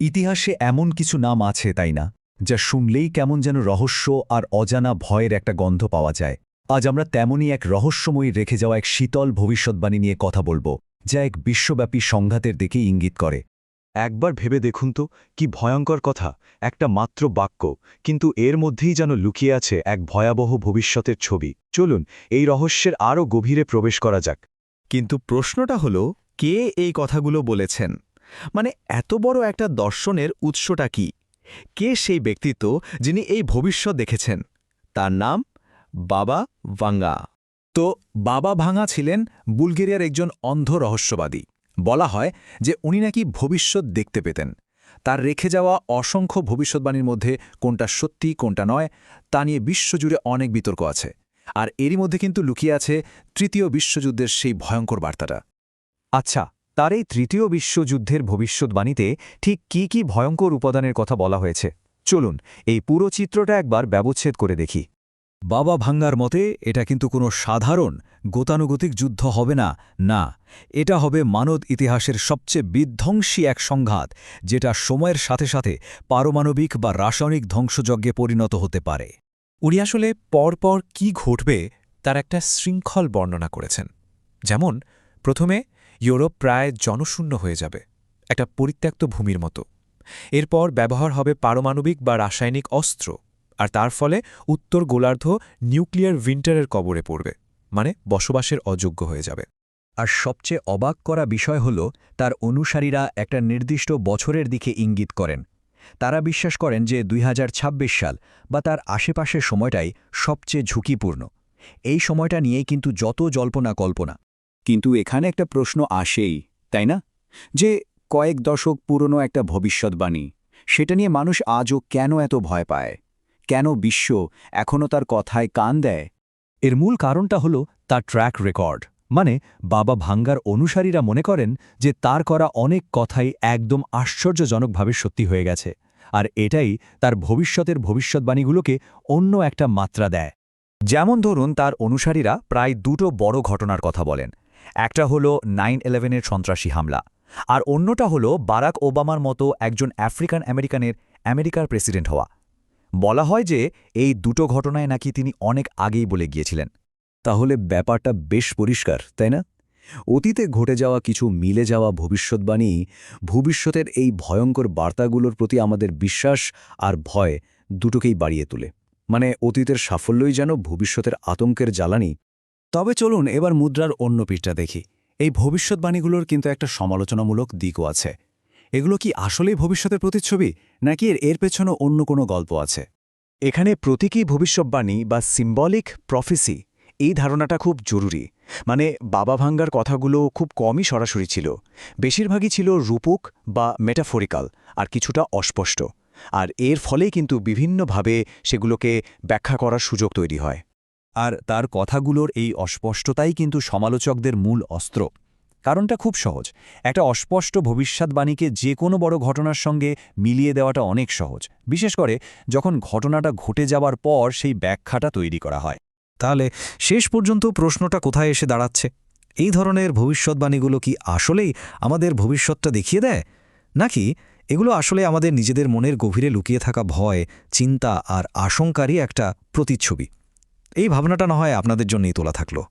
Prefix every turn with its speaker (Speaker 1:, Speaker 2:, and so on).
Speaker 1: ইতিহাসে এমন কিছু নাম আছে তাই না, যা শুনলেই কেমন যেন রহস্য আর অজানা ভয়ের একটা গন্ধ পাওয়া যায়। আজ আমরা তেমনই এক রহস্যময়ী রেখে যাওয়া এক শীতল ভবিষ্যৎবাণী নিয়ে কথা বলবো, যা এক বিশ্বব্যাপী সংঘাতের দিকে ইঙ্গিত করে।
Speaker 2: একবার ভেবে দেখুন তো, কি ভয়ঙ্কর কথা। একটা মাত্র বাক্য, কিন্তু এর মধ্যেই যেন লুকিয়ে আছে এক ভয়াবহ ভবিষ্যতের ছবি। চলুন এই রহস্যের আরও গভীরে প্রবেশ করা যাক।
Speaker 3: কিন্তু প্রশ্নটা হলো, কে এই কথাগুলো বলেছেন? মানে এত বড় একটা দর্শনের উৎসটা কি? কে সেই ব্যক্তিত্ব যিনি এই ভবিষ্যৎ দেখেছেন? তার নাম বাবা ভাঙ্গা।
Speaker 4: তো বাবা ভাঙা ছিলেন বুলগেরিয়ার একজন অন্ধ রহস্যবাদী। বলা হয় যে উনি নাকি ভবিষ্যৎ দেখতে পেতেন। তার রেখে যাওয়া অসংখ্য ভবিষ্যৎবাণীর মধ্যে কোনটা সত্যি কোনটা নয় তা নিয়ে বিশ্বজুড়ে অনেক বিতর্ক আছে। আর এরই মধ্যে কিন্তু লুকিয়ে আছে তৃতীয় বিশ্বযুদ্ধের সেই ভয়ঙ্কর বার্তাটা।
Speaker 1: আচ্ছা, তার এই তৃতীয় বিশ্বযুদ্ধের ভবিষ্যৎবাণীতে ঠিক কি ভয়ঙ্কর উপাদানের কথা বলা হয়েছে? চলুন এই পুরো চিত্রটা একবার ব্যবচ্ছেদ করে দেখি।
Speaker 4: বাবা ভাঙ্গার মতে এটা কিন্তু কোনো সাধারণ গতানুগতিক যুদ্ধ হবে না। না, এটা হবে মানব ইতিহাসের সবচেয়ে বিধ্বংসী এক সংঘাত, যেটা সময়ের সাথে সাথে পারমাণবিক বা রাসায়নিক ধ্বংসযজ্ঞে পরিণত হতে পারে।
Speaker 5: উনি আসলে পরপর কি ঘটবে তার একটা শৃঙ্খল বর্ণনা করেছেন। যেমন প্রথমে ইউরোপ প্রায় জনশূন্য হয়ে যাবে, একটা পরিত্যক্ত ভূমির মতো। এরপর ব্যবহার হবে পারমাণবিক বা রাসায়নিক অস্ত্র, আর তার ফলে উত্তর গোলার্ধ নিউক্লিয়ার উইন্টারের কবরে পড়বে, মানে বসবাসের অযোগ্য হয়ে যাবে।
Speaker 1: আর সবচেয়ে অবাক করা বিষয় হল, তার অনুসারীরা একটা নির্দিষ্ট বছরের দিকে ইঙ্গিত করেন। তারা বিশ্বাস করেন যে 2026 সাল বা তার আশেপাশের সময়টাই সবচেয়ে ঝুঁকিপূর্ণ। এই সময়টা নিয়েই কিন্তু যত জল্পনা কল্পনা। কিন্তু এখানে একটা প্রশ্ন আসেই, তাই না? যে কয়েক দশক পুরনো একটা ভবিষ্যৎবাণী, সেটা নিয়ে মানুষ আজও কেন এত ভয় পায়? কেন বিশ্ব এখনও তার কথায় কান দেয়? এর মূল কারণটা হল তার ট্র্যাক রেকর্ড। মানে বাবা ভাঙ্গার অনুসারীরা মনে করেন যে তার করা অনেক কথাই একদম আশ্চর্যজনকভাবে সত্যি হয়ে গেছে, আর এটাই তার ভবিষ্যতের ভবিষ্যৎবাণীগুলোকে অন্য একটা মাত্রা দেয়। যেমন ধরুন, তার অনুসারীরা প্রায় দুটো বড় ঘটনার কথা বলেন। একটা হলো 9/11-এর সন্ত্রাসী হামলা, আর অন্যটা হলো বারাক ওবামার মতো একজন আফ্রিকান আমেরিকানের আমেরিকার প্রেসিডেন্ট হওয়া। বলা হয় যে এই দুটো ঘটনায় নাকি তিনি অনেক আগেই বলে গিয়েছিলেন। তাহলে ব্যাপারটা বেশ পরিষ্কার, তাই না? অতীতে ঘটে যাওয়া কিছু মিলে যাওয়া ভবিষ্যৎবাণী ভবিষ্যতের এই ভয়ঙ্কর বার্তাগুলোর প্রতি আমাদের বিশ্বাস আর ভয় দুটোকেই বাড়িয়ে তোলে। মানে অতীতের সাফল্যই যেন ভবিষ্যতের আতঙ্কের জ্বালানি। তবে চলুন এবার মুদ্রার অন্য পিঠটা দেখি। এই ভবিষ্যৎবাণীগুলোর কিন্তু একটা সমালোচনামূলক দিকও আছে। এগুলো কি আসলেই ভবিষ্যতের প্রতিচ্ছবি, নাকি এর পেছনে অন্য কোনো গল্প আছে?
Speaker 2: এখানে প্রতীকী ভবিষ্যৎবাণী বা সিম্বলিক প্রফেসি, এই ধারণাটা খুব জরুরি। মানে বাবা ভাঙ্গার কথাগুলো খুব কমই সরাসরি ছিল, বেশিরভাগই ছিল রূপক বা মেটাফরিক্যাল, আর কিছুটা অস্পষ্ট। আর এর ফলেই কিন্তু বিভিন্নভাবে সেগুলোকে ব্যাখ্যা করার সুযোগ তৈরি হয়।
Speaker 4: আর তার কথাগুলোর এই অস্পষ্টতাই কিন্তু সমালোচকদের মূল অস্ত্র। কারণটা খুব সহজ। একটা অস্পষ্ট ভবিষ্যৎবাণীকে যে কোনো বড় ঘটনার সঙ্গে মিলিয়ে দেওয়াটা অনেক সহজ, বিশেষ করে যখন ঘটনাটা ঘটে যাবার পর সেই ব্যাখ্যাটা তৈরি করা হয়। তাহলে শেষ পর্যন্ত প্রশ্নটা কোথায় এসে দাঁড়াচ্ছে? এই ধরনের ভবিষ্যৎবাণীগুলো কি আসলেই আমাদের ভবিষ্যৎটা দেখিয়ে দেয়, নাকি এগুলো আসলে আমাদের নিজেদের মনের গভীরে লুকিয়ে থাকা ভয়, চিন্তা আর আশঙ্কারই একটা প্রতিচ্ছবি? এই ভাবনাটা না হয় আপনাদের জন্যই তোলা থাকলো।